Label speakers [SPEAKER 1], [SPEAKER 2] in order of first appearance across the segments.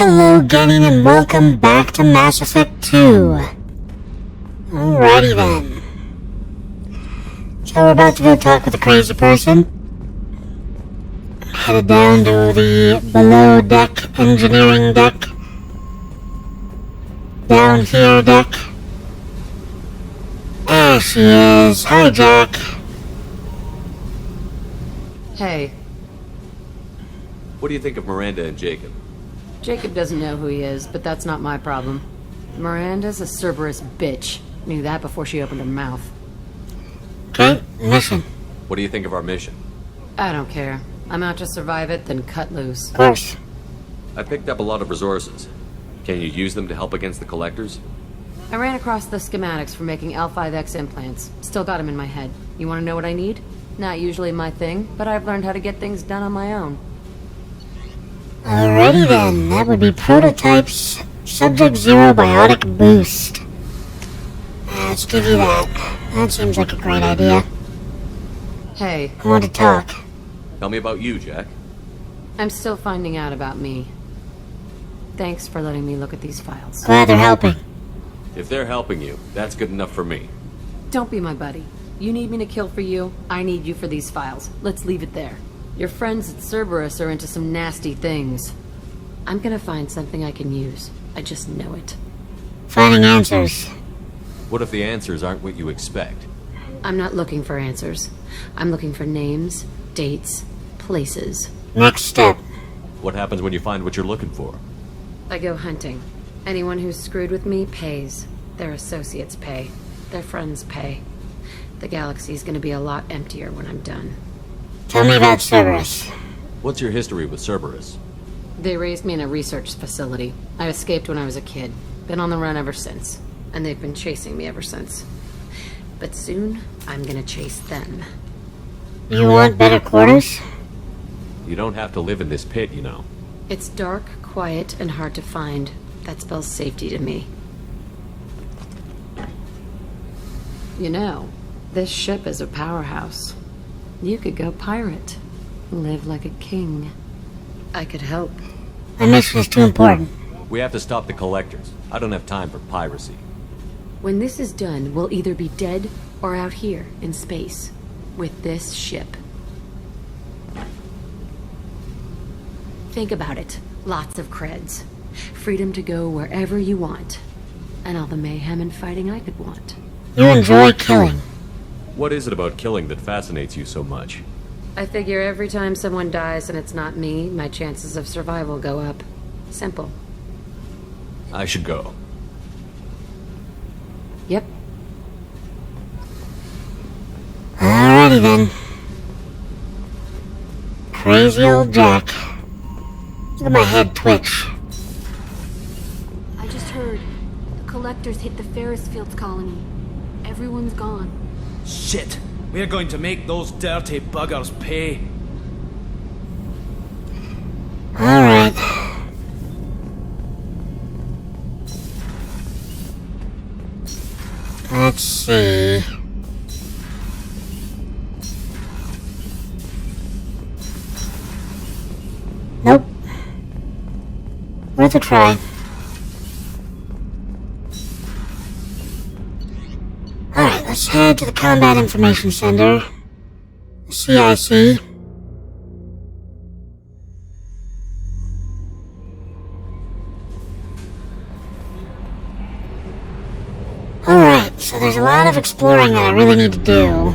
[SPEAKER 1] Hello again and welcome back to Mass Effect 2. Alrighty then. So we're about to go talk with a crazy person. Headed down to the below deck, engineering deck. Down here deck. There she is. Hi, Jack.
[SPEAKER 2] Hey.
[SPEAKER 3] What do you think of Miranda and Jacob?
[SPEAKER 2] Jacob doesn't know who he is, but that's not my problem. Miranda's a Cerberus bitch. Knew that before she opened her mouth.
[SPEAKER 1] Okay, mission.
[SPEAKER 3] What do you think of our mission?
[SPEAKER 2] I don't care. I'm out to survive it, then cut loose.
[SPEAKER 1] Of course.
[SPEAKER 3] I picked up a lot of resources. Can you use them to help against the collectors?
[SPEAKER 2] I ran across the schematics for making L5X implants. Still got them in my head. You want to know what I need? Not usually my thing, but I've learned how to get things done on my own.
[SPEAKER 1] Alrighty then, that would be prototypes, Subject Zero Biotic Boost. Let's give you that. That seems like a great idea.
[SPEAKER 2] Hey.
[SPEAKER 1] I want to talk.
[SPEAKER 3] Tell me about you, Jack.
[SPEAKER 2] I'm still finding out about me. Thanks for letting me look at these files.
[SPEAKER 1] Glad they're helping.
[SPEAKER 3] If they're helping you, that's good enough for me.
[SPEAKER 2] Don't be my buddy. You need me to kill for you, I need you for these files. Let's leave it there. Your friends at Cerberus are into some nasty things. I'm gonna find something I can use. I just know it.
[SPEAKER 1] Finding answers.
[SPEAKER 3] What if the answers aren't what you expect?
[SPEAKER 2] I'm not looking for answers. I'm looking for names, dates, places.
[SPEAKER 1] Next step.
[SPEAKER 3] What happens when you find what you're looking for?
[SPEAKER 2] I go hunting. Anyone who's screwed with me pays. Their associates pay. Their friends pay. The galaxy's gonna be a lot emptier when I'm done.
[SPEAKER 1] Tell me about Cerberus.
[SPEAKER 3] What's your history with Cerberus?
[SPEAKER 2] They raised me in a research facility. I escaped when I was a kid. Been on the run ever since. And they've been chasing me ever since. But soon, I'm gonna chase them.
[SPEAKER 1] You want better quarters?
[SPEAKER 3] You don't have to live in this pit, you know.
[SPEAKER 2] It's dark, quiet, and hard to find. That spells safety to me. You know, this ship is a powerhouse. You could go pirate. Live like a king. I could help.
[SPEAKER 1] My mission is too important.
[SPEAKER 3] We have to stop the collectors. I don't have time for piracy.
[SPEAKER 2] When this is done, we'll either be dead or out here in space. With this ship. Think about it. Lots of creds. Freedom to go wherever you want. And all the mayhem and fighting I could want.
[SPEAKER 1] You enjoy killing.
[SPEAKER 3] What is it about killing that fascinates you so much?
[SPEAKER 2] I figure every time someone dies and it's not me, my chances of survival go up. Simple.
[SPEAKER 3] I should go.
[SPEAKER 2] Yep.
[SPEAKER 1] Alrighty then. Crazy old Jack. Look at my head twitch.
[SPEAKER 4] I just heard. The collectors hit the Ferris Fields colony. Everyone's gone.
[SPEAKER 5] Shit! We're going to make those dirty buggers pay.
[SPEAKER 1] Alright. Let's see. Nope. Worth a try. Alright, let's head to the Combat Information Center. The CIC. Alright, so there's a lot of exploring that I really need to do.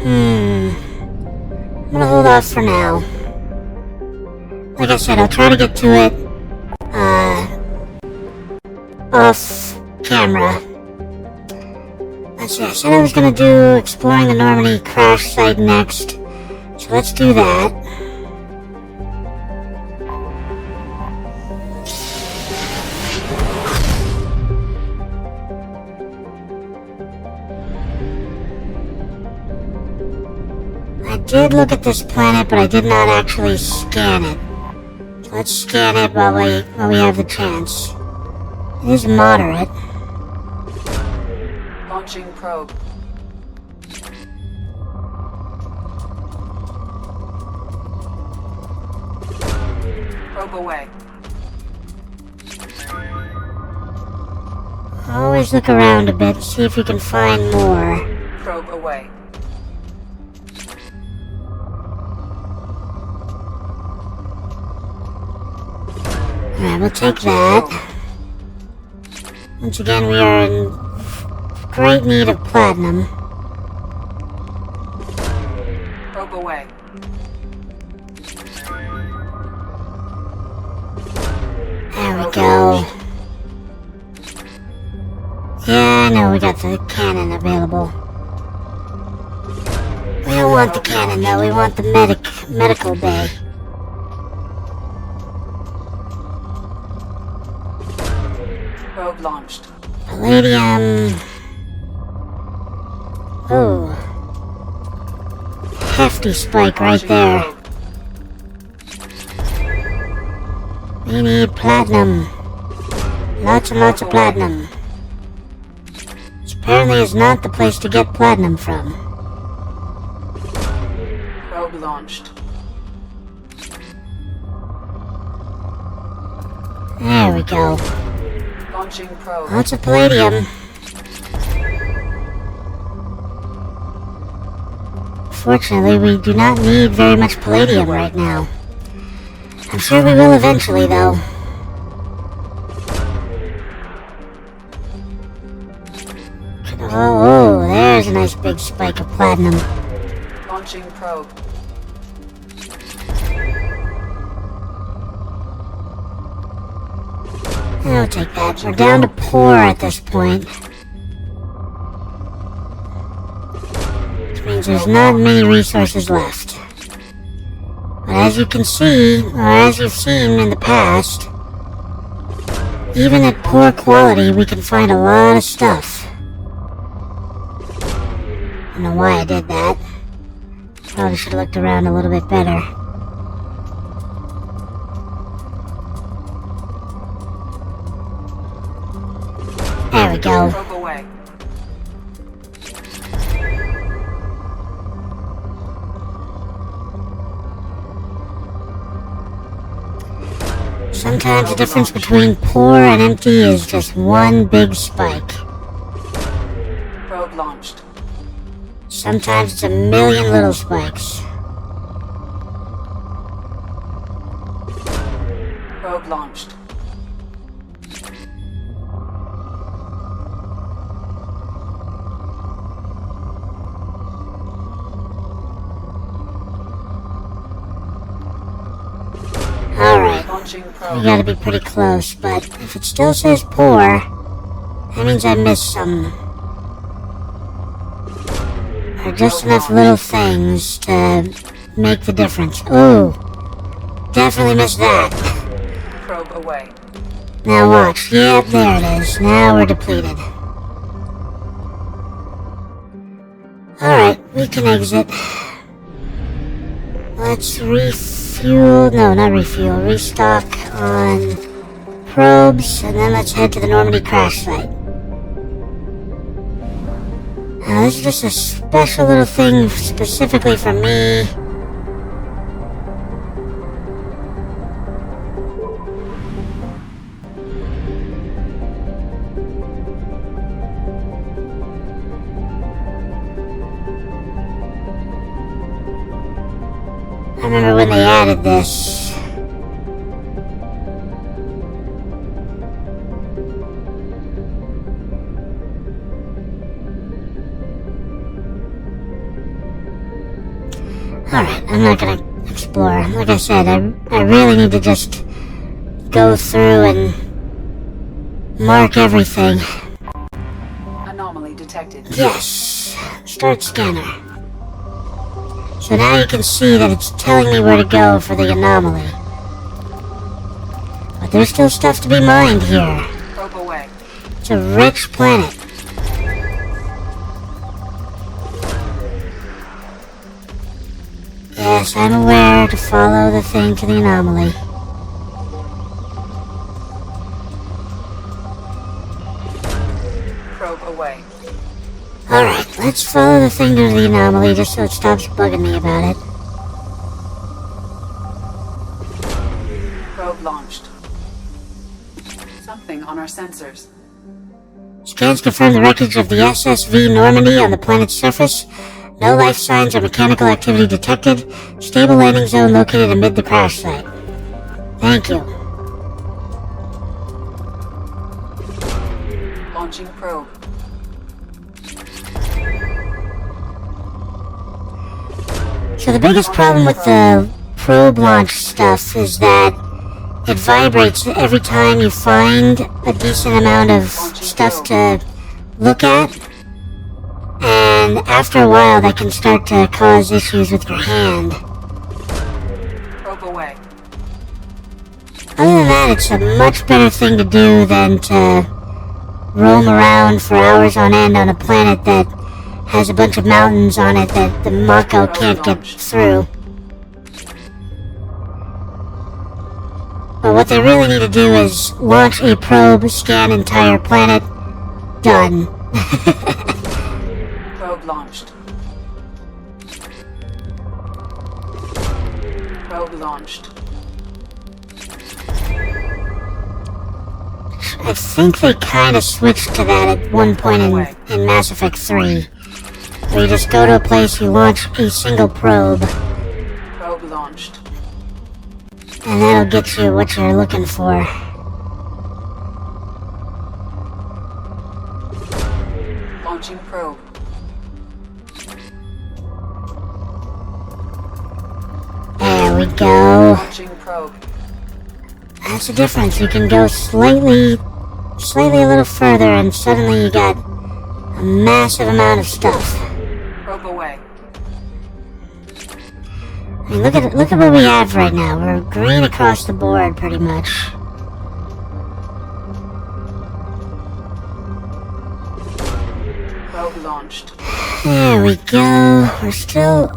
[SPEAKER 1] I'm gonna hold off for now. Like I said, I'll try to get to it, off camera. Let's see, I said I was gonna do exploring the Normandy crash site next. So let's do that. I did look at this planet, but I did not actually scan it. So let's scan it while we have the chance. It is moderate.
[SPEAKER 2] Launching probe. Probe away.
[SPEAKER 1] Always look around a bit, see if you can find more.
[SPEAKER 2] Probe away.
[SPEAKER 1] Alright, we'll take that. Once again, we are in great need of platinum.
[SPEAKER 2] Probe away.
[SPEAKER 1] There we go. Yeah, I know we got the cannon available. We don't want the cannon though, we want the medical bay.
[SPEAKER 2] Probe launched.
[SPEAKER 1] Palladium. Ooh. Hefty spike right there. We need platinum. Lots and lots of platinum. This apparently is not the place to get platinum from.
[SPEAKER 2] Probe launched.
[SPEAKER 1] There we go.
[SPEAKER 2] Launching probe.
[SPEAKER 1] Lots of palladium. Fortunately, we do not need very much palladium right now. I'm sure we will eventually, though. Oh, there's a nice big spike of platinum.
[SPEAKER 2] Launching probe.
[SPEAKER 1] I'll take that. We're down to poor at this point. Which means there's not many resources left. But as you can see, or as you've seen in the past, even at poor quality, we can find a lot of stuff. I don't know why I did that. Probably should have looked around a little bit better. There we go.
[SPEAKER 2] Probe away.
[SPEAKER 1] Sometimes the difference between poor and empty is just one big spike.
[SPEAKER 2] Probe launched.
[SPEAKER 1] Sometimes it's a million little spikes.
[SPEAKER 2] Probe launched.
[SPEAKER 1] Alright,
[SPEAKER 2] Launching
[SPEAKER 1] we
[SPEAKER 2] probe.
[SPEAKER 1] gotta be pretty close, but if it still says poor, that means I missed some. Or just enough little things to make the difference. Ooh, definitely missed that.
[SPEAKER 2] Probe away.
[SPEAKER 1] Now watch, yep, there it is. Now we're depleted. Alright, we can exit. Let's refuel, no, not refuel, restock on probes, and then let's head to the Normandy crash site. Now this is just a special little thing specifically for me. I remember when they added this. Alright, I'm not gonna explore. Like I said, I really need to just go through and mark everything.
[SPEAKER 2] Anomaly detected.
[SPEAKER 1] Yes! Start scanner. So now you can see that it's telling me where to go for the anomaly. But there's still stuff to be mined here.
[SPEAKER 2] Probe away.
[SPEAKER 1] It's a rich planet. Yes, I'm aware to follow the thing to the anomaly.
[SPEAKER 2] Probe away.
[SPEAKER 1] Alright, let's follow the thing to the anomaly just so it stops bugging me about it.
[SPEAKER 6] Probe launched. Something on our sensors.
[SPEAKER 1] Scans confirm the wreckage of the SSV Normandy on the planet's surface. No life signs or mechanical activity detected. Stable landing zone located amid the crash site. Thank you.
[SPEAKER 6] Launching probe.
[SPEAKER 1] So the biggest problem with the probe launch stuff is that it vibrates every time you find a decent amount of stuff to look at, and after a while that can start to cause issues with your hand.
[SPEAKER 6] Probe away.
[SPEAKER 1] Other than that, it's a much better thing to do than to roam around for hours on end on a planet that has a bunch of mountains on it that the Mako can't get through. But what they really need to do is launch a probe, scan entire planet, done.
[SPEAKER 6] Probe launched. Probe launched.
[SPEAKER 1] I think they kind of switched to that at one point in Mass Effect 3. Where you just go to a place, you launch a single probe,
[SPEAKER 6] Probe launched.
[SPEAKER 1] and that'll get you what you're looking for.
[SPEAKER 6] Launching probe.
[SPEAKER 1] There we go.
[SPEAKER 6] Launching probe.
[SPEAKER 1] That's the difference. You can go slightly a little further, and suddenly you got a massive amount of stuff.
[SPEAKER 6] Probe away.
[SPEAKER 1] I mean, look at what we have right now. We're green across the board, pretty much.
[SPEAKER 6] Probe launched.
[SPEAKER 1] There we go. We're still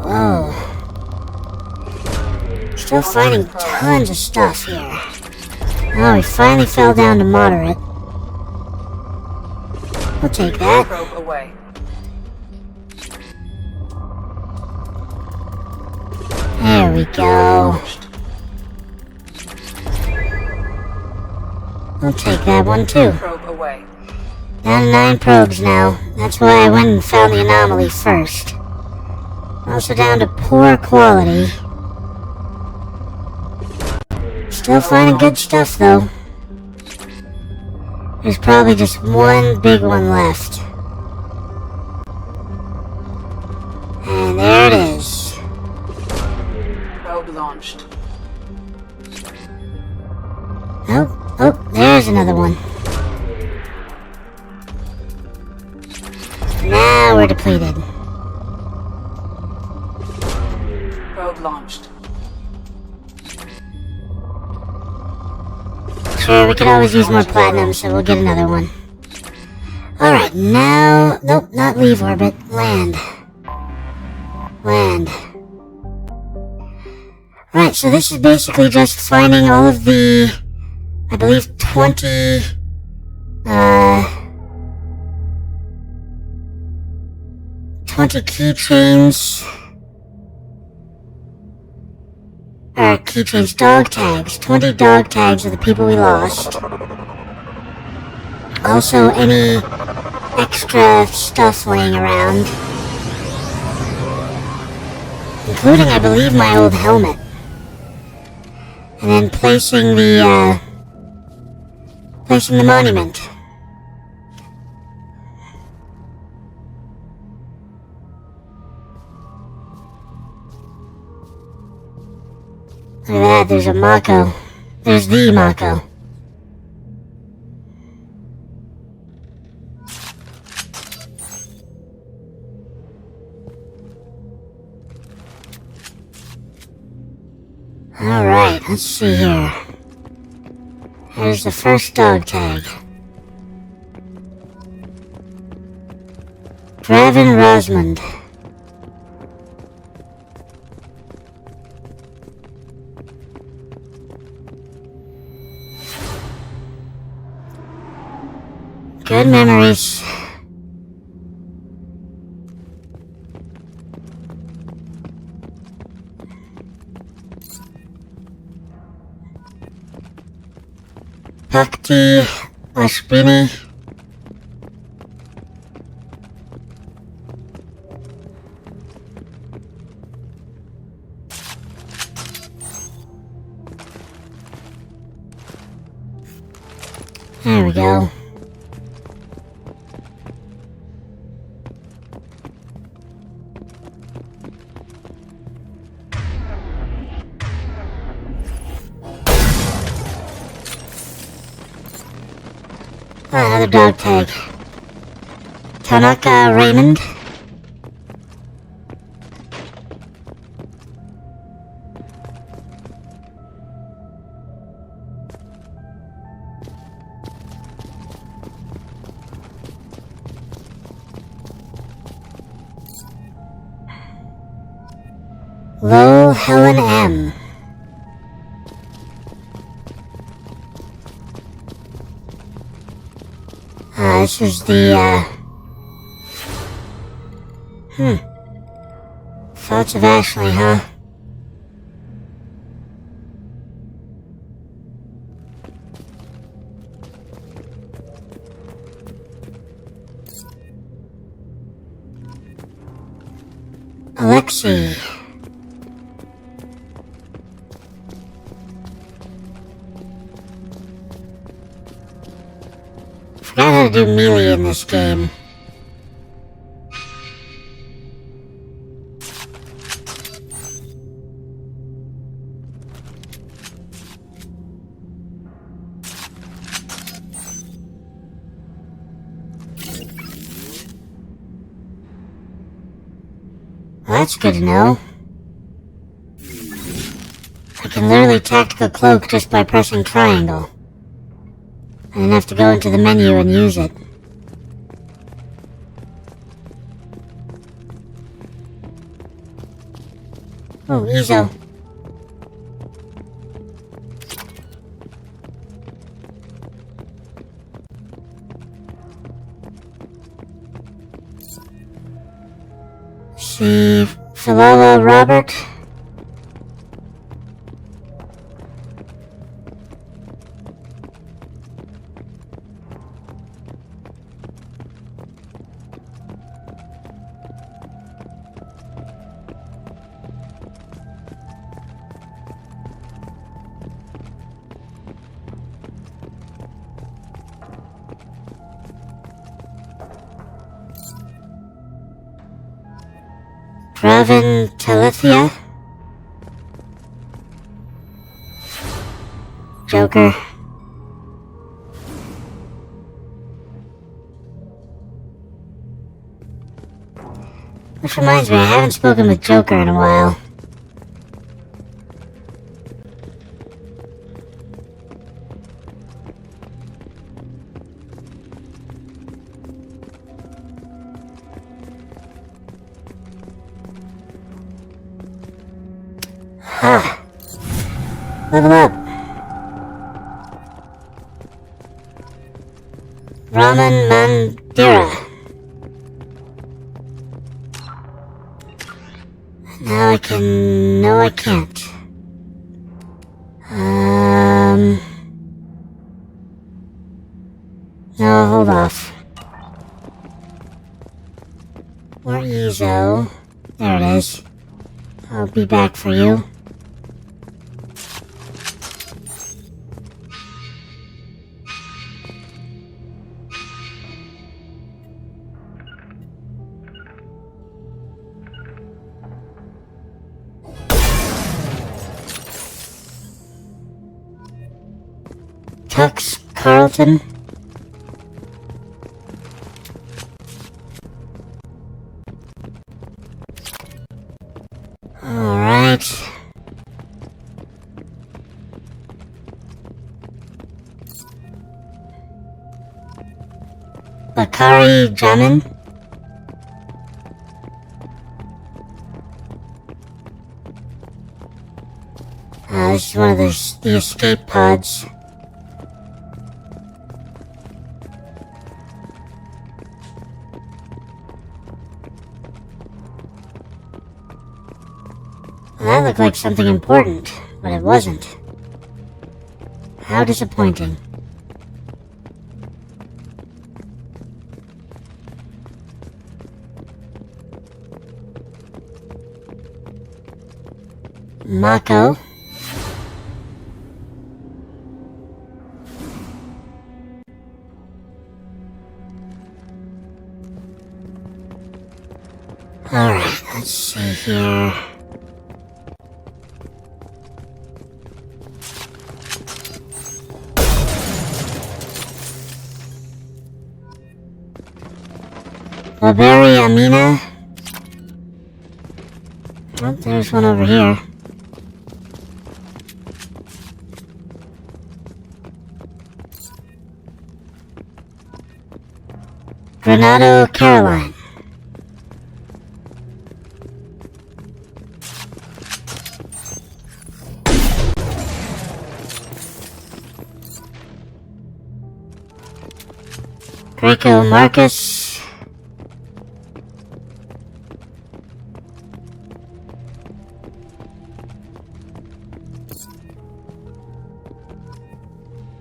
[SPEAKER 1] finding tons of stuff here. Oh, we finally fell down to moderate. We'll take that.
[SPEAKER 6] Probe away.
[SPEAKER 1] There we go.
[SPEAKER 6] Launched.
[SPEAKER 1] We'll take that one too.
[SPEAKER 6] Probe away.
[SPEAKER 1] Down to 9 probes now. That's why I went and found the anomaly first. Also down to poor quality. Still finding good stuff though. There's probably just one big one left. And there it is.
[SPEAKER 6] Probe launched.
[SPEAKER 1] Oh, there's another one. Now we're depleted.
[SPEAKER 6] Probe launched.
[SPEAKER 1] Sure, we could always use more platinum, so we'll get another one. Alright, now... Nope, not leave orbit. Land. Land. Right, so this is basically just finding all of the... I believe 20... 20 keychains... keychains, dog tags. 20 dog tags of the people we lost. Also, any extra stuff laying around. Including, I believe, my old helmet. And then placing the monument. Look at that, there's a Mako. There's the Mako. Alright, let's see here. There's the first dog tag. Draven Rosmond. Good memories. Pakti Ashbini. There we go. Another dog tag. Tanaka Raymond. Low Helen M. This is the, Thoughts of Ashley, huh? Alexei. Forgot how to do melee in this game. Well, that's good to know. I can literally tactical cloak just by pressing triangle. I didn't have to go into the menu and use it. Oh, Ezo. See, Philala Robert. Pravin Talithia. Joker. Which reminds me, I haven't spoken with Joker in a while. Level up. Raman Mandira. Now I can... No, I can't. No, hold off. Or Ezo. There it is. I'll be back for you. Tux Carlton. Alright. Bakari Jamin. This is one of the escape pods. Well, that looked like something important, but it wasn't. How disappointing. Mako. Alright, let's see here. Barbary Amina. Oh, there's one over here. Granado Caroline. Draco Marcus.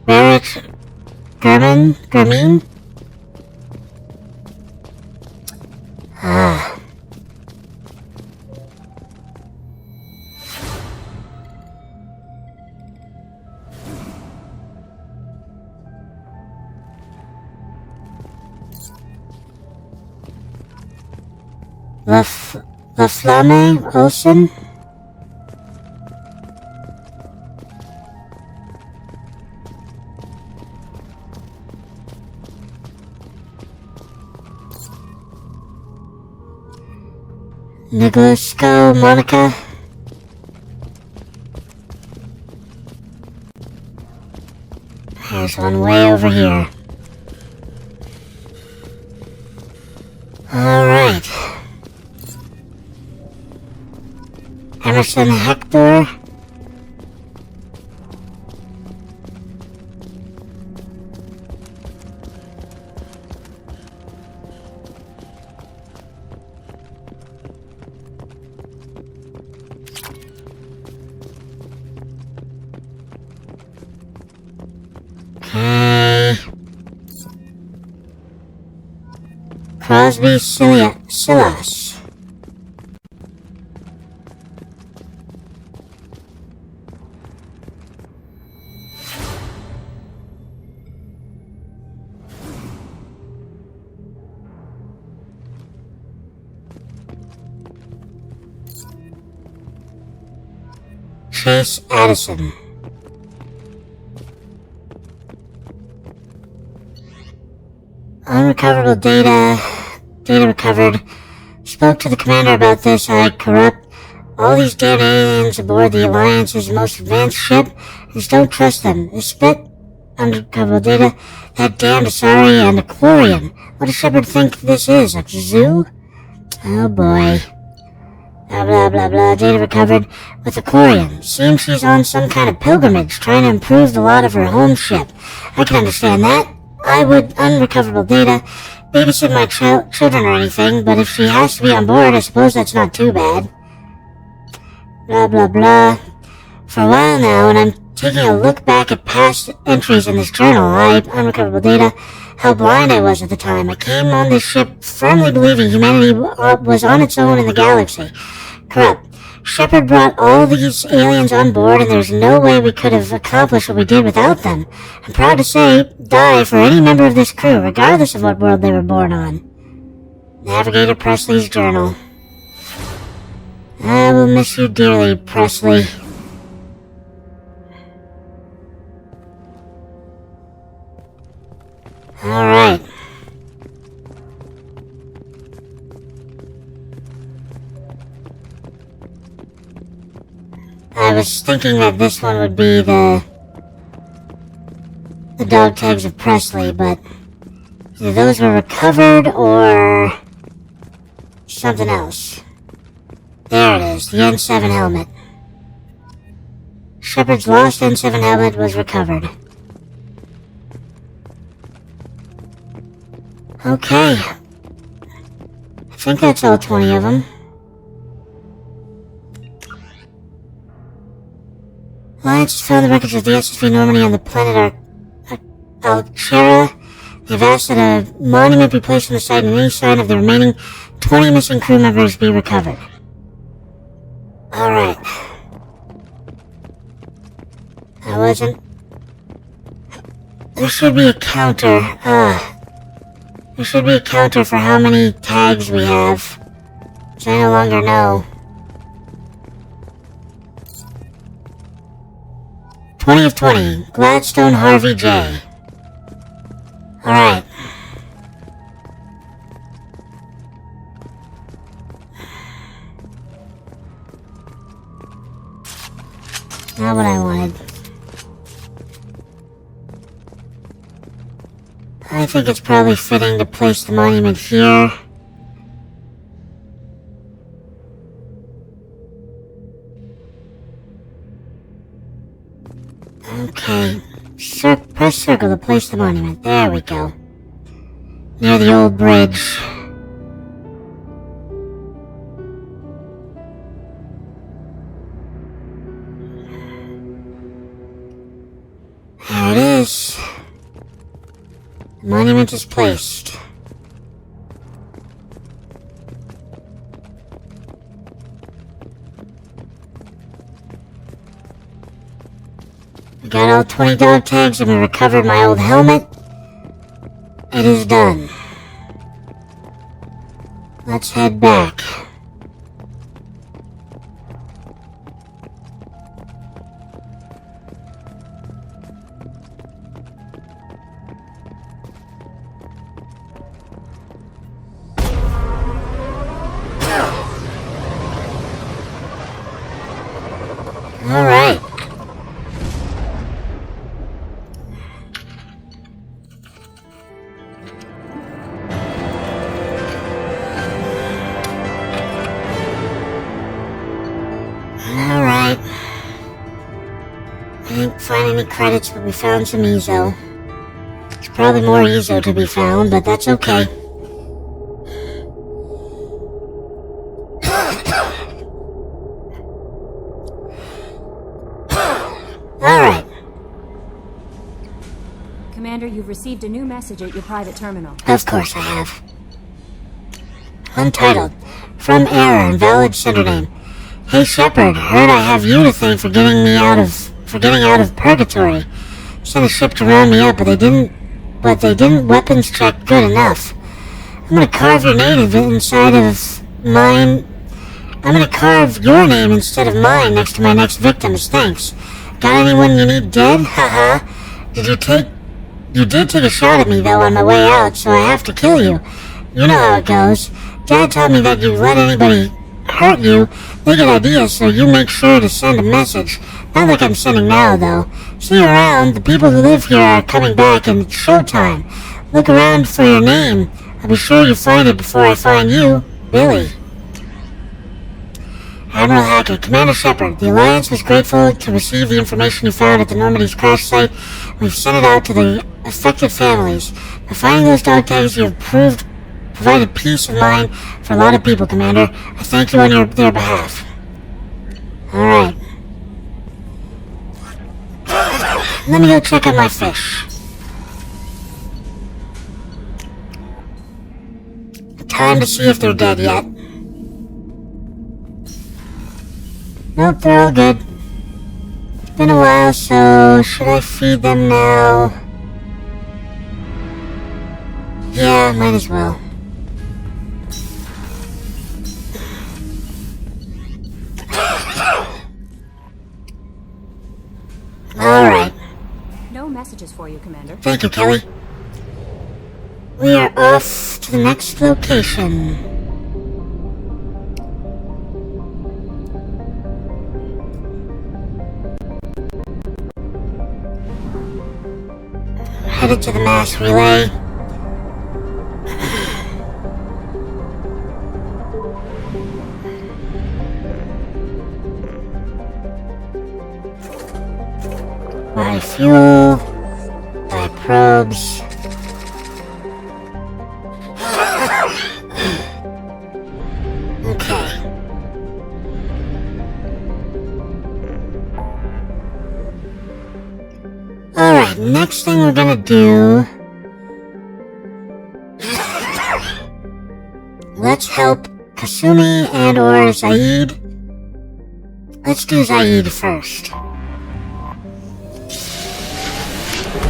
[SPEAKER 1] Barrett Grameen? Ah. La Flamme Olsen? Nicholasco Monica? There's one way over here. Alright. Emerson Hector? Okay. Crosby Silas. Chase Addison. Unrecoverable data. Data recovered. Spoke to the commander about this. I corrupt. All these damn aliens aboard the Alliance's most advanced ship. Just don't trust them. They spit unrecoverable data. That damned Asari and the Chlorium. What does Shepard think this is? A zoo? Oh boy. Blah blah blah blah. Data recovered with the Chlorium. Seems she's on some kind of pilgrimage, trying to improve the lot of her home ship. I can understand that. I would unrecoverable data, babysit my children or anything, but if she has to be on board, I suppose that's not too bad. Blah blah blah. For a while now, and I'm taking a look back at past entries in this journal, unrecoverable data, how blind I was at the time. I came on this ship firmly believing humanity was on its own in the galaxy. Corrupt. Shepard brought all these aliens on board, and there's no way we could have accomplished what we did without them. I'm proud to say, die for any member of this crew, regardless of what world they were born on. Navigator Presley's journal. I will miss you dearly, Presley. Alright. I was thinking that this one would be the dog tags of Presley, but either those were recovered or something else. There it is, the N7 helmet. Shepard's lost N7 helmet was recovered. Okay. I think that's all 20 of them. Alliance found the records of the SSV Normandy on the planet Alchera. They've asked that a monument be placed on the site and any sign of the remaining 20 missing crew members be recovered. Alright. I wasn't. There should be a counter. There should be a counter for how many tags we have. Which I no longer know. 20 of 20. Gladstone Harvey J. Alright. Not what I wanted. I think it's probably fitting to place the monument here. Okay. Press circle to place the monument. There we go. Near the old bridge. There it is. The monument is placed. We got all 20 dog tags and we recovered my old helmet. It is done. Let's head back. Alright. Alright. I didn't find any credits, but we found some Ezo. There's probably more Ezo to be found, but that's okay. Alright.
[SPEAKER 7] Commander, you've received a new message at your private terminal.
[SPEAKER 1] Of course I have. Untitled. From Error, invalid sender name. Hey Shepard, heard I have you to thank for getting out of purgatory. Sent a ship to round me up, but they didn't weapons check good enough. I'm gonna carve your name inside of mine. I'm gonna carve your name instead of mine next to my next victims, thanks. Got anyone you need dead? Haha. You did take a shot at me though on my way out, so I have to kill you. You know how it goes. Dad told me that you let anybody hurt you, they get ideas, so you make sure to send a message. Not like I'm sending now, though. See you around. The people who live here are coming back, and it's showtime. Look around for your name. I'll be sure you find it before I find you. Billy. Admiral Hackett, Commander Shepard, the Alliance was grateful to receive the information you found at the Normandy's crash site. We've sent it out to the affected families. By finding those dog tags, you have provided peace of mind for a lot of people, Commander. I thank you on their behalf. Alright. Let me go check on my fish. Time to see if they're dead yet. Nope, they're all good. It's been a while, so should I feed them now? Yeah, might as well. Alright.
[SPEAKER 7] No messages for you, Commander.
[SPEAKER 1] Thank you, Kelly. We are off to the next location. Headed to the mass relay. Buy fuel. Buy probes. Okay. Alright, next thing we're gonna do... Let's help Kasumi and or Zaveed. Let's do Zaveed first.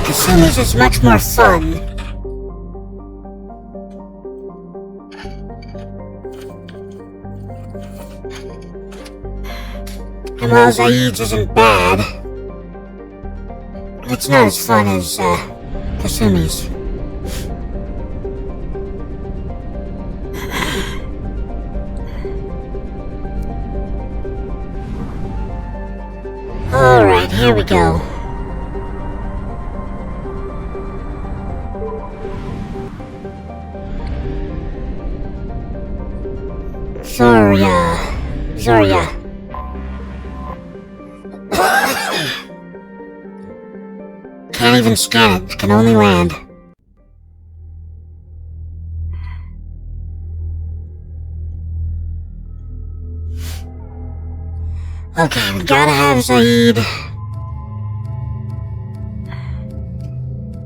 [SPEAKER 1] Kasumi's is much more fun. And while Zaveed's isn't bad, it's not as fun as Kasumi's. Alright, here we go. Zoria. Can't even scan it, can only land. Okay, we gotta have Zaveed.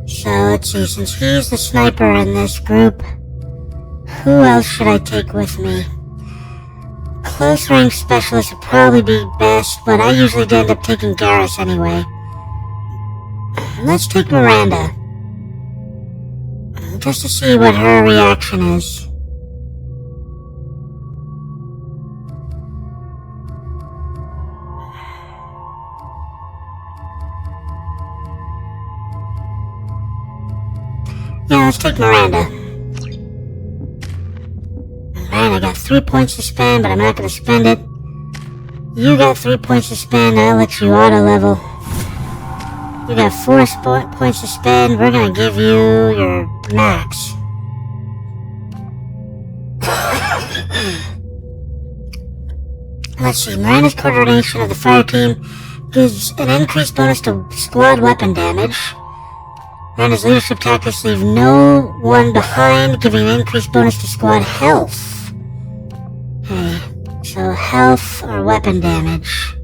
[SPEAKER 1] So let's see, since he's the sniper in this group, who else should I take with me? Close range specialist would probably be best, but I usually end up taking Garrus anyway. Let's take Miranda. Just to see what her reaction is. Yeah, let's take Miranda. Alright, I got 3 points to spend, but I'm not going to spend it. You got 3 points to spend, I'll let you auto-level. You got 4 points to spend, we're going to give you your max. Let's see, Miranda's coordination of the fire team gives an increased bonus to squad weapon damage. Miranda's leadership tactics leave no one behind, giving an increased bonus to squad health. Okay, so health or weapon damage.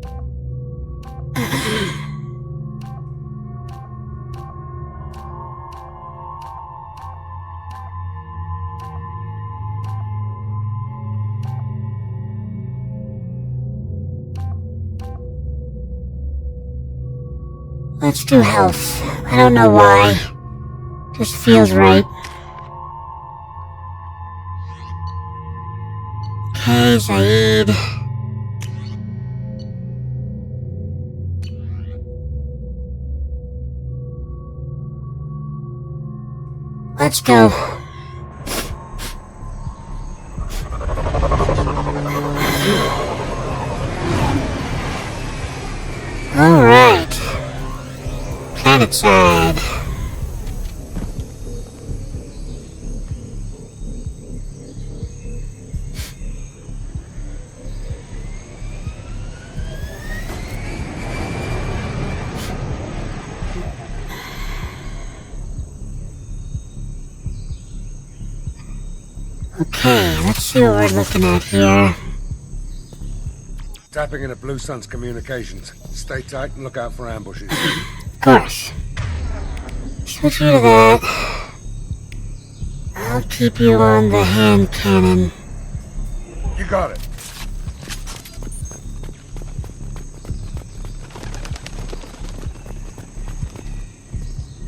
[SPEAKER 1] Let's do health. I don't know why. Just feels right. Okay, Zaveed. Let's go. Alright. Planet side. Okay, let's see what we're looking at here.
[SPEAKER 8] Tapping into Blue Sun's communications. Stay tight and look out for ambushes.
[SPEAKER 1] Of course. Switch you to that. I'll keep you on the hand cannon.
[SPEAKER 8] You got it.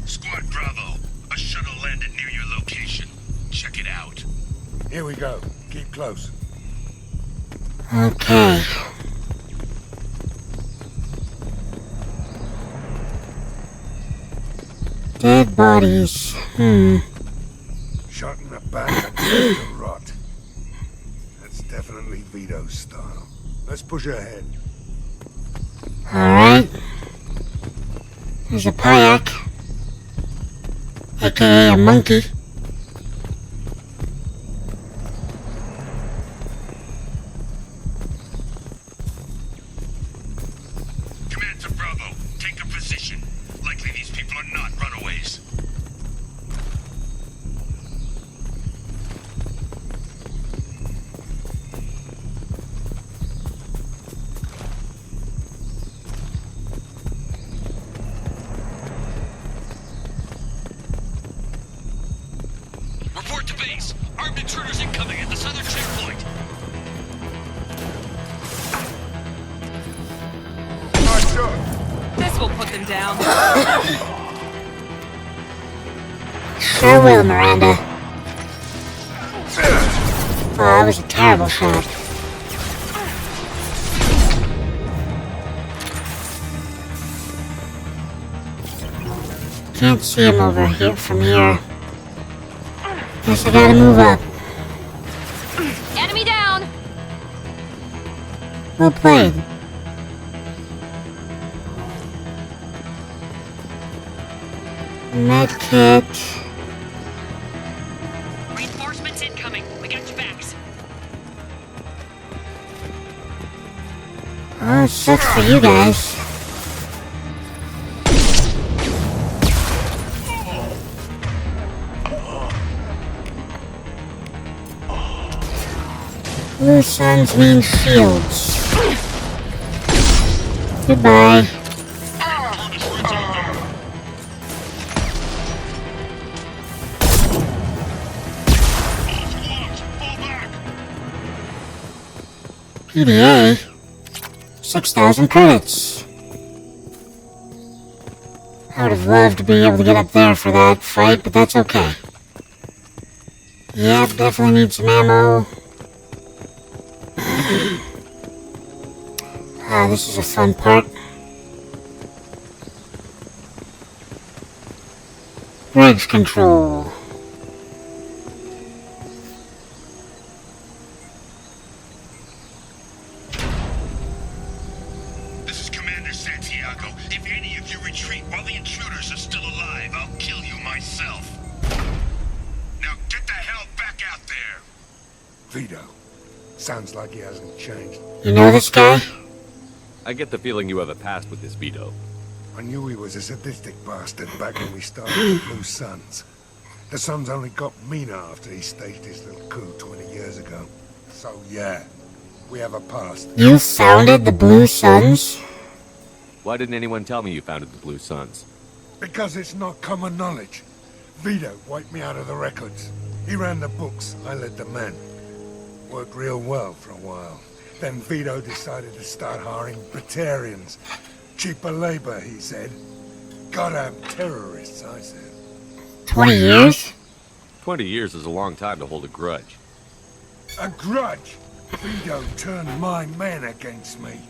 [SPEAKER 9] Squad Bravo, a shuttle landed near your location. Check it out.
[SPEAKER 8] Here we go. Keep close.
[SPEAKER 1] Okay. Dead bodies.
[SPEAKER 8] Shot in the back and to rot. That's definitely Vito's style. Let's push ahead.
[SPEAKER 1] Alright. There's a Payak. AKA a monkey.
[SPEAKER 9] Command to Bravo, take a position. Likely these people are not runaways. Report to base. Armed intruders incoming at the southern checkpoint.
[SPEAKER 8] Nice shot.
[SPEAKER 10] This will put them down.
[SPEAKER 1] sure will, Miranda. Oh, that was a terrible shot. Can't see him over here from here. Guess I gotta move up.
[SPEAKER 4] Enemy down!
[SPEAKER 1] Well played. Medkit.
[SPEAKER 10] Reinforcements incoming. We got your backs.
[SPEAKER 1] Oh, it sucks for you guys. Blue suns mean shields. Goodbye. PDA? 6,000 credits. I would have loved to be able to get up there for that fight, but that's okay. Yep, definitely need some ammo. Ah, this is a fun part. Bridge control.
[SPEAKER 9] This is Commander Santiago. If any of you retreat while the intruders are still alive, I'll kill you myself. Now get the hell back out there!
[SPEAKER 8] Vito. Sounds like he hasn't changed.
[SPEAKER 1] You know this guy?
[SPEAKER 3] I get the feeling you have a past with this Vito.
[SPEAKER 8] I knew he was a sadistic bastard back when we started the Blue Suns. The Suns only got meaner after he staged his little coup 20 years ago. So yeah, we have a past.
[SPEAKER 1] You founded the Blue Suns?
[SPEAKER 3] Why didn't anyone tell me you founded the Blue Suns?
[SPEAKER 8] Because it's not common knowledge. Vito wiped me out of the records. He ran the books, I led the men. Worked real well for a while. Then Vito decided to start hiring Batarians. Cheaper labor, he said. Goddamn terrorists, I said.
[SPEAKER 1] 20 years?
[SPEAKER 3] 20 years is a long time to hold a grudge.
[SPEAKER 8] A grudge? Vito turned my men against me.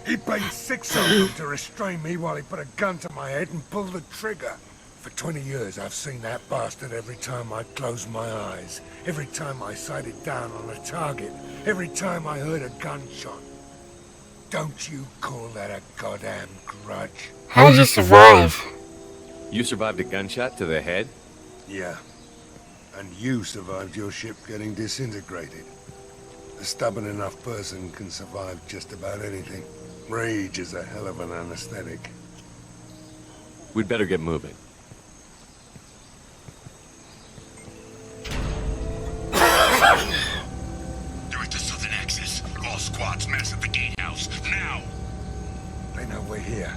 [SPEAKER 8] He paid 6 of them to restrain me while he put a gun to my head and pulled the trigger. For 20 years, I've seen that bastard every time I closed my eyes. Every time I sighted down on a target. Every time I heard a gunshot. Don't you call that a goddamn grudge?
[SPEAKER 1] How did you survive?
[SPEAKER 3] You survived a gunshot to the head?
[SPEAKER 8] Yeah. And you survived your ship getting disintegrated. A stubborn enough person can survive just about anything. Rage is a hell of an anesthetic.
[SPEAKER 3] We'd better get moving.
[SPEAKER 9] They're at the southern axis. All squads mass at the gatehouse. Now!
[SPEAKER 8] They know we're here.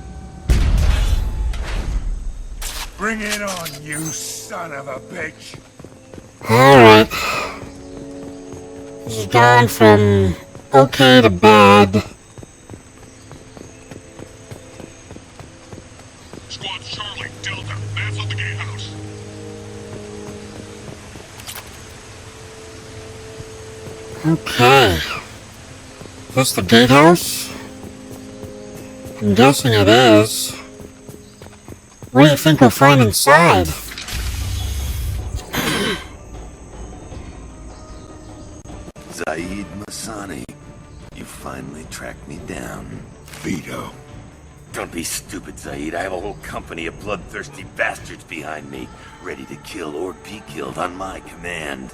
[SPEAKER 8] Bring it on, you son of a bitch!
[SPEAKER 1] Alright. This has gone from okay to bad.
[SPEAKER 9] Squad Charlie, Delta, mass at the gatehouse.
[SPEAKER 1] Okay. Is this the gatehouse? I'm guessing it is. What do you think we'll find inside?
[SPEAKER 11] Zaveed Masani, you finally tracked me down.
[SPEAKER 8] Vito.
[SPEAKER 11] Don't be stupid, Zaveed. I have a whole company of bloodthirsty bastards behind me, ready to kill or be killed on my command.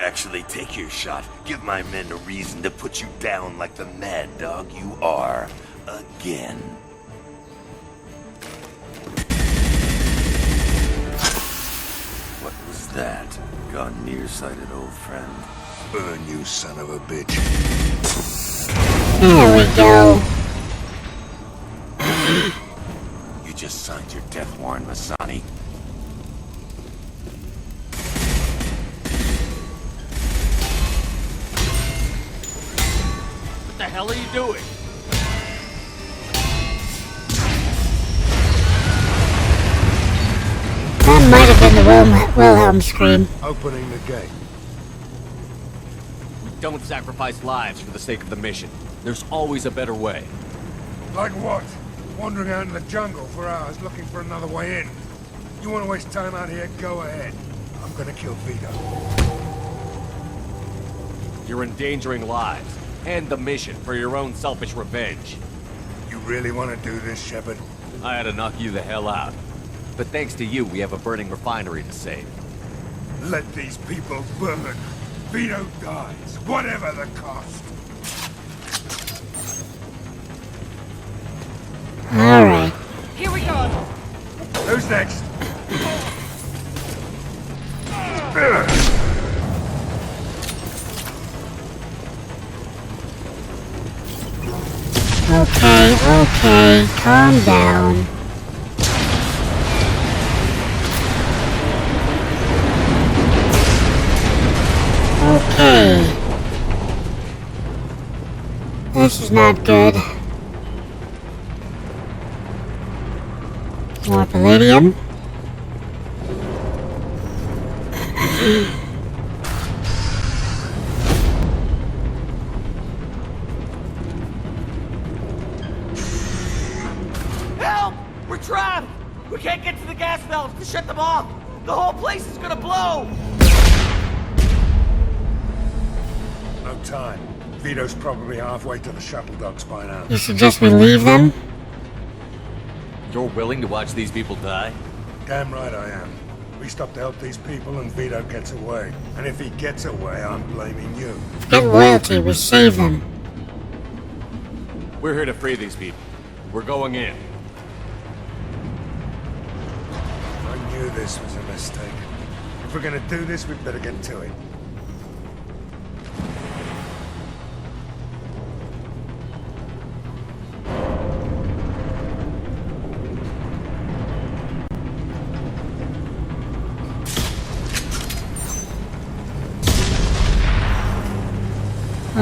[SPEAKER 11] Actually, take your shot. Give my men a reason to put you down like the mad dog you are. Again. What was that? Gone nearsighted, old friend.
[SPEAKER 8] Burn, you son of a bitch.
[SPEAKER 1] There we go.
[SPEAKER 11] You just signed your death warrant, Masani.
[SPEAKER 5] What the hell are you doing?
[SPEAKER 1] That might have been the Wilhelm scream.
[SPEAKER 8] Opening the gate.
[SPEAKER 3] We don't sacrifice lives for the sake of the mission. There's always a better way.
[SPEAKER 8] Like what? Wandering out in the jungle for hours looking for another way in. You want to waste time out here? Go ahead. I'm gonna kill Vito.
[SPEAKER 3] You're endangering lives and the mission for your own selfish revenge.
[SPEAKER 8] You really want to do this, Shepard?
[SPEAKER 3] I had to knock you the hell out. But thanks to you, we have a burning refinery to save.
[SPEAKER 8] Let these people burn. Vito dies, whatever the cost.
[SPEAKER 1] Alright.
[SPEAKER 10] Here we go.
[SPEAKER 8] Who's next?
[SPEAKER 1] Okay, calm down. Okay. This is not good. More palladium.
[SPEAKER 12] Help! We're trapped! We can't get to the gas valves to shut them off! The whole place is gonna blow!
[SPEAKER 8] No time. Vito's probably halfway to the shuttle docks by now.
[SPEAKER 1] You suggest we leave them?
[SPEAKER 3] You're willing to watch these people die?
[SPEAKER 8] Damn right I am. We stop to help these people and Vito gets away. And if he gets away, I'm blaming you.
[SPEAKER 1] Get loyalty, we save them.
[SPEAKER 3] We're here to free these people. We're going in.
[SPEAKER 8] I knew this was a mistake. If we're gonna do this, we'd better get to it.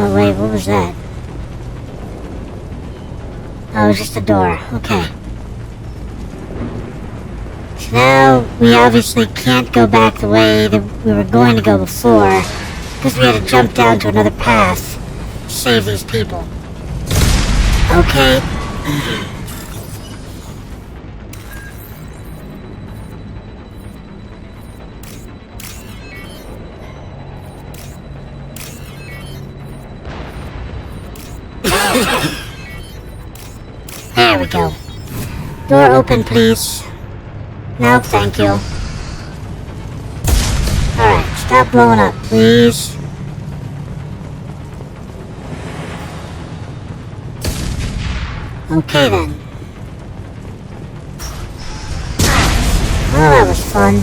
[SPEAKER 1] Oh wait, what was that? Oh, it was just a door. Okay. So now, we obviously can't go back the way that we were going to go before, because we had to jump down to another path to save these people. Okay. There we go. Door open, please. No, thank you. Alright, stop blowing up, please. Okay then. Well, that was fun.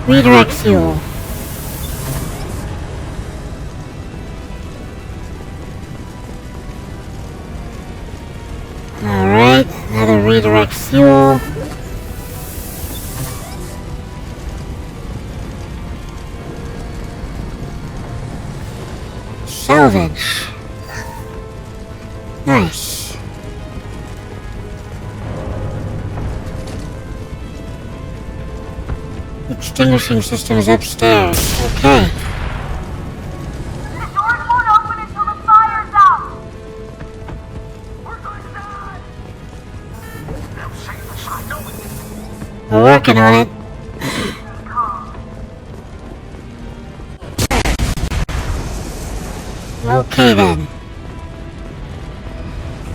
[SPEAKER 1] Redirect fuel. Alright, another redirect fuel. Salvage. Nice. Extinguishing system is upstairs. Okay.
[SPEAKER 13] The doors won't open until the fire's out! We're going to die! Now save us, I know it.
[SPEAKER 1] We're working on it. Okay then.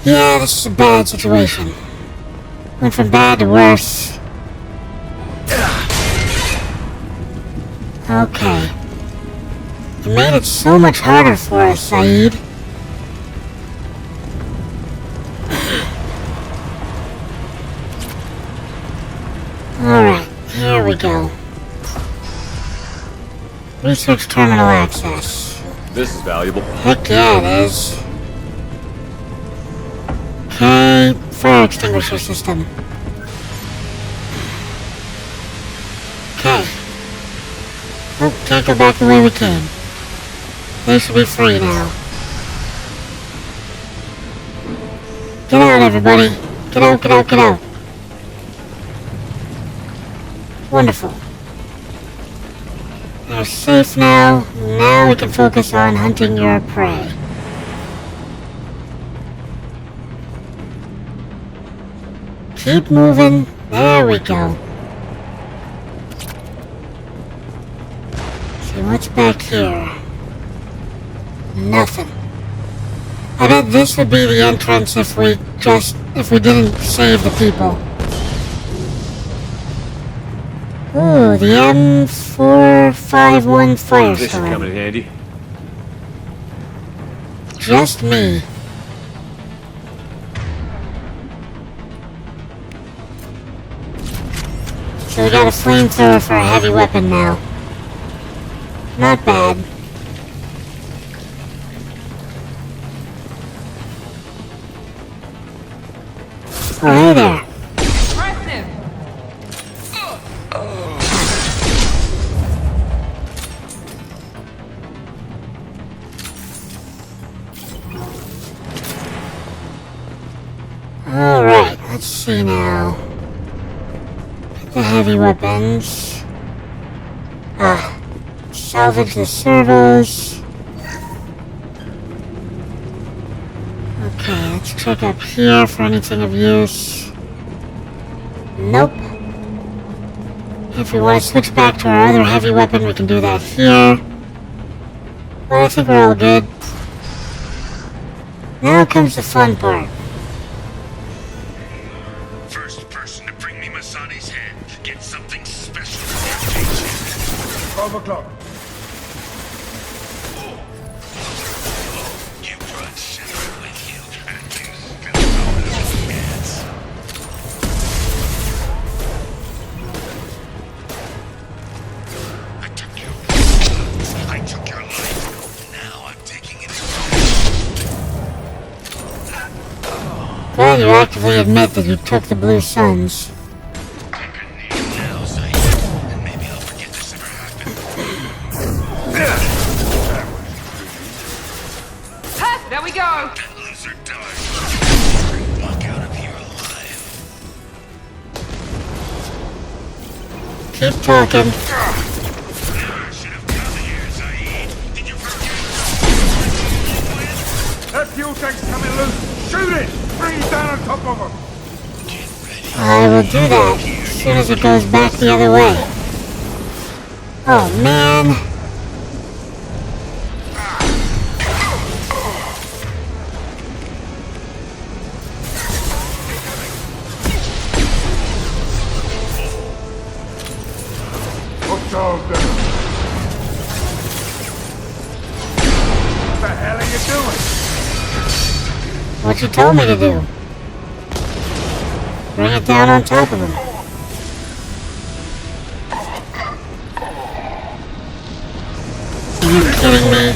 [SPEAKER 1] Yeah, this is a bad situation. Went from bad to worse. Okay. You made it so much harder for us, Zaveed. Alright, here we go. Research terminal access.
[SPEAKER 3] This is valuable.
[SPEAKER 1] Heck yeah, it is. Okay, fire extinguisher system. Okay. Oh, can't go back the way we came. They should be free now. Get out, everybody. Get out, get out, get out. Wonderful. They're safe now. Now we can focus on hunting your prey. Keep moving. There we go. See what's back here. Nothing. I bet this would be the entrance if we didn't save the people. Ooh, the M451 Firestorm.
[SPEAKER 3] This is coming in handy.
[SPEAKER 1] Just me. So we got a flamethrower for a heavy weapon now. Not bad. Oh, hey there. Alright, let's see now. Get the heavy weapons. Salvage the servos. Okay, let's check up here for anything of use. Nope. If we want to switch back to our other heavy weapon, we can do that here. But I think we're all good. Now comes the fun part.
[SPEAKER 9] First person to bring me Masani's head gets something special.
[SPEAKER 8] 12 o'clock.
[SPEAKER 9] You brought Shepard with you, and you spilled all over his pants. I took your life. Now I'm taking it.
[SPEAKER 1] Glad you actively admit that you took the Blue Suns.
[SPEAKER 9] Now, Zaveed, and maybe I'll forget this ever happened.
[SPEAKER 10] There we go!
[SPEAKER 9] That loser died. Walk out of here alive.
[SPEAKER 1] Keep talking.
[SPEAKER 9] Should have come here, Zaveed. Did you forget?
[SPEAKER 8] That fuel tank's coming loose. Shoot it! Bring it down on top of him.
[SPEAKER 1] I will do that as soon as it goes back the other way. Oh man.
[SPEAKER 8] What's all done? What the hell are you doing?
[SPEAKER 1] What you told me to do. Bring it down on top of him. Are you kidding me?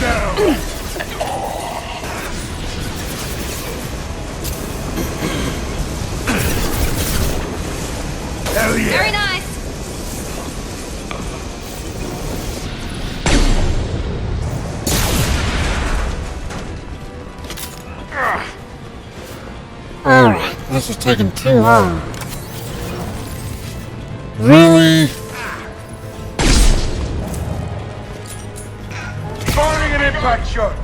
[SPEAKER 8] Hell yeah.
[SPEAKER 10] Very nice!
[SPEAKER 1] Alright, this is taking too long. Really?
[SPEAKER 8] Firing an impact shot.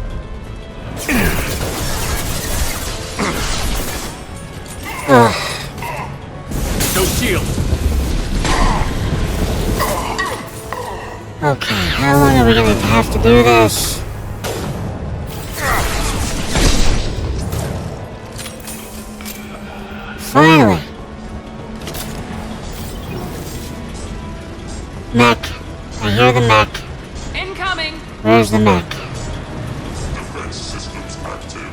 [SPEAKER 3] No shield.
[SPEAKER 1] Okay, how long are we gonna have to do this? Finally! Mech. I hear the mech.
[SPEAKER 10] Incoming!
[SPEAKER 1] Where's the mech?
[SPEAKER 9] Defense systems active.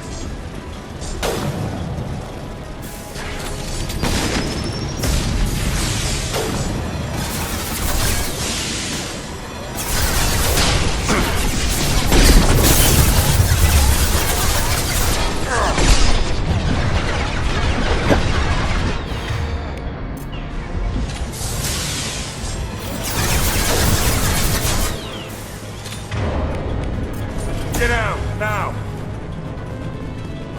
[SPEAKER 8] Get out, now.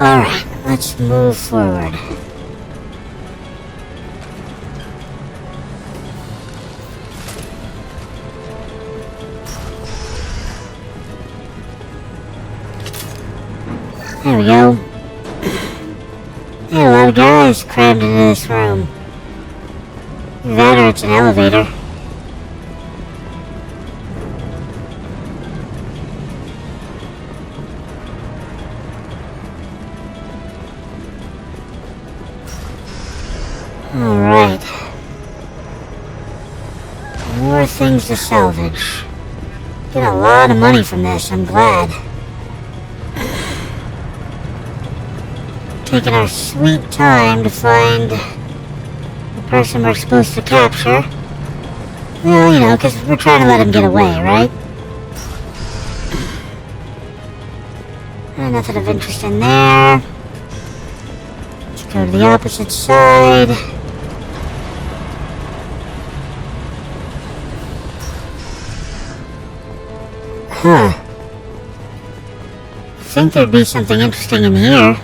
[SPEAKER 1] Alright, let's move forward. There we go. Yeah, a lot of guys crammed into this room. That or it's an elevator. Alright. More things to salvage. Get a lot of money from this, I'm glad. Taking our sweet time to find the person we're supposed to capture. Well, you know, because we're trying to let him get away, right? Nothing of interest in there. Let's go to the opposite side. Huh. I think there'd be something interesting in here.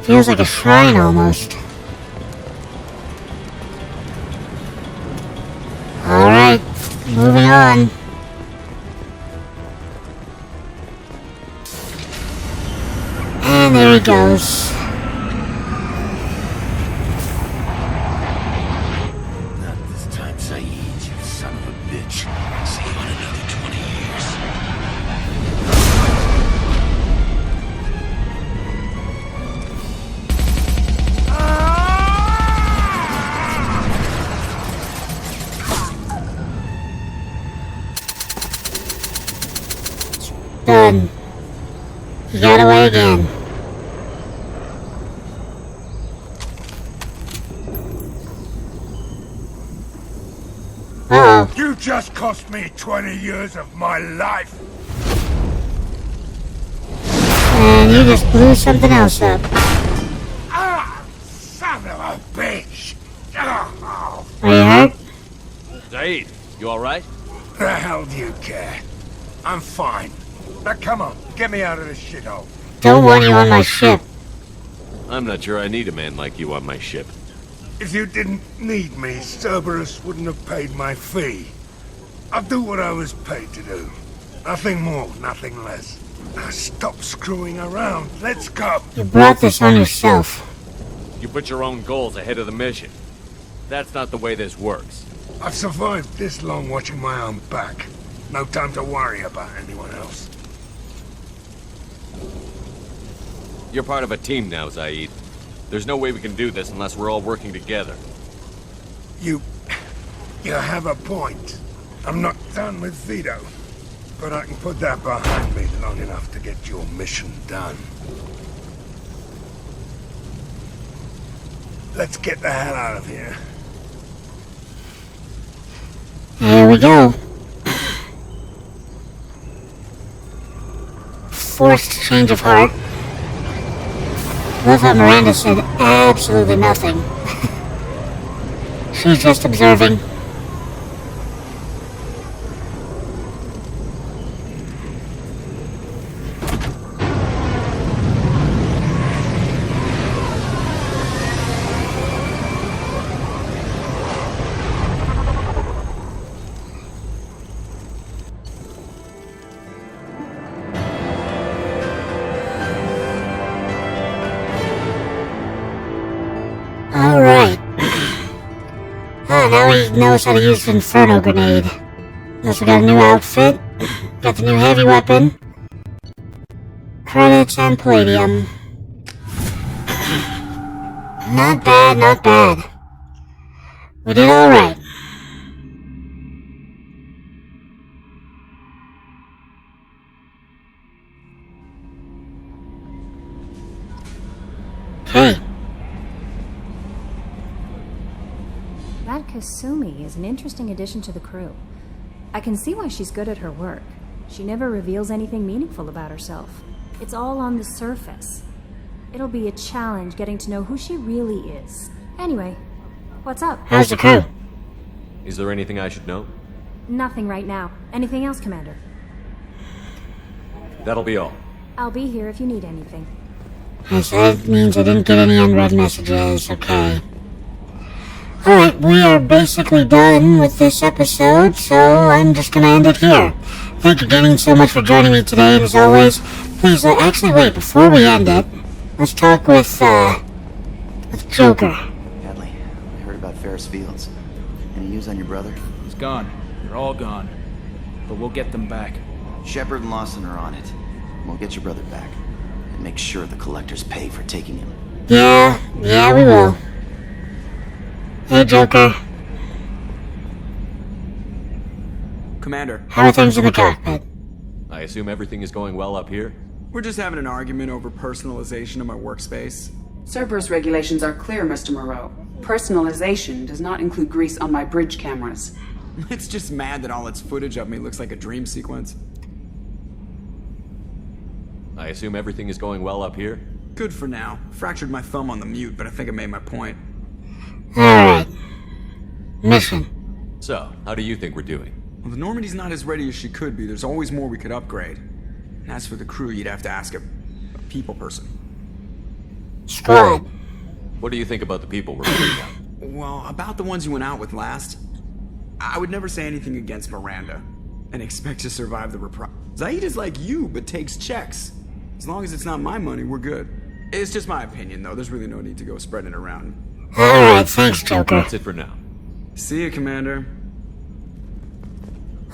[SPEAKER 1] Feels like a shrine almost. Alright, moving on. And there he goes.
[SPEAKER 11] Not this time, Zaveed, you son of a bitch. See you in another 20 years.
[SPEAKER 1] Done. He got away again. Uh-oh.
[SPEAKER 8] You just cost me 20 years of my life.
[SPEAKER 1] And you just blew something else up.
[SPEAKER 8] Ah, son of a bitch. Oh.
[SPEAKER 1] Are you hurt?
[SPEAKER 3] Zaveed, you alright?
[SPEAKER 8] The hell do you care? I'm fine. Now come on, get me out of this shithole.
[SPEAKER 1] Don't want you on my ship.
[SPEAKER 3] I'm not sure I need a man like you on my ship.
[SPEAKER 8] If you didn't need me, Cerberus wouldn't have paid my fee. I'll do what I was paid to do. Nothing more, nothing less. Now stop screwing around. Let's go.
[SPEAKER 1] You brought this on yourself.
[SPEAKER 3] You put your own goals ahead of the mission. That's not the way this works.
[SPEAKER 8] I've survived this long watching my own back. No time to worry about anyone else.
[SPEAKER 3] You're part of a team now, Zaveed. There's no way we can do this unless we're all working together.
[SPEAKER 8] You have a point. I'm not done with Vito, but I can put that behind me long enough to get your mission done. Let's get the hell out of here.
[SPEAKER 1] Here we go. Forced change of heart. Love how Miranda said absolutely nothing. She's just observing. Alright. Now he knows how to use the Inferno Grenade. Also got a new outfit. Got the new heavy weapon. Credits and Palladium. Not bad, not bad. We did alright. Okay.
[SPEAKER 7] That Kasumi is an interesting addition to the crew. I can see why she's good at her work. She never reveals anything meaningful about herself. It's all on the surface. It'll be a challenge getting to know who she really is. Anyway, what's up?
[SPEAKER 1] How's the crew?
[SPEAKER 3] Is there anything I should know?
[SPEAKER 7] Nothing right now. Anything else, Commander?
[SPEAKER 3] That'll be all.
[SPEAKER 7] I'll be here if you need anything.
[SPEAKER 1] So that means I didn't get any unread messages. Okay. Alright, we are basically done with this episode, so I'm just gonna end it here. Thank you, gaming, so much for joining me today, and as always, please, actually wait, before we end it, let's talk with Joker.
[SPEAKER 14] Hadley, I heard about Ferris Fields. Any news on your brother?
[SPEAKER 5] He's gone. They're all gone. But we'll get them back.
[SPEAKER 14] Shepard and Lawson are on it. We'll get your brother back. And make sure the collectors pay for taking him.
[SPEAKER 1] Yeah, we will. Hey, Joker.
[SPEAKER 15] Commander.
[SPEAKER 1] How are things in the cockpit?
[SPEAKER 3] I assume everything is going well up here?
[SPEAKER 15] We're just having an argument over personalization of my workspace.
[SPEAKER 6] Cerberus regulations are clear, Mr. Moreau. Personalization does not include grease on my bridge cameras.
[SPEAKER 15] It's just mad that all its footage of me looks like a dream sequence.
[SPEAKER 3] I assume everything is going well up here?
[SPEAKER 15] Good for now. Fractured my thumb on the mute, but I think I made my point.
[SPEAKER 1] Alright. Mission.
[SPEAKER 3] So, how do you think we're doing?
[SPEAKER 15] Well, the Normandy's not as ready as she could be. There's always more we could upgrade. And as for the crew, you'd have to ask a people person.
[SPEAKER 1] Squad.
[SPEAKER 3] What do you think about the people we're putting down?
[SPEAKER 15] Well, about the ones you went out with last, I would never say anything against Miranda and expect to survive the reprise. Zaveed is like you, but takes checks. As long as it's not my money, we're good. It's just my opinion, though. There's really no need to go spreading it around.
[SPEAKER 1] Alright, thanks, Joker.
[SPEAKER 3] That's it for now.
[SPEAKER 15] See you, Commander.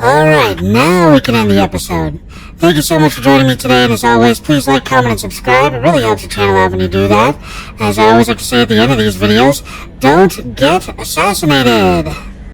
[SPEAKER 1] Alright, now we can end the episode. Thank you so much for joining me today, and as always, please like, comment, and subscribe. It really helps the channel out when you do that. As I always like to say at the end of these videos, don't get assassinated!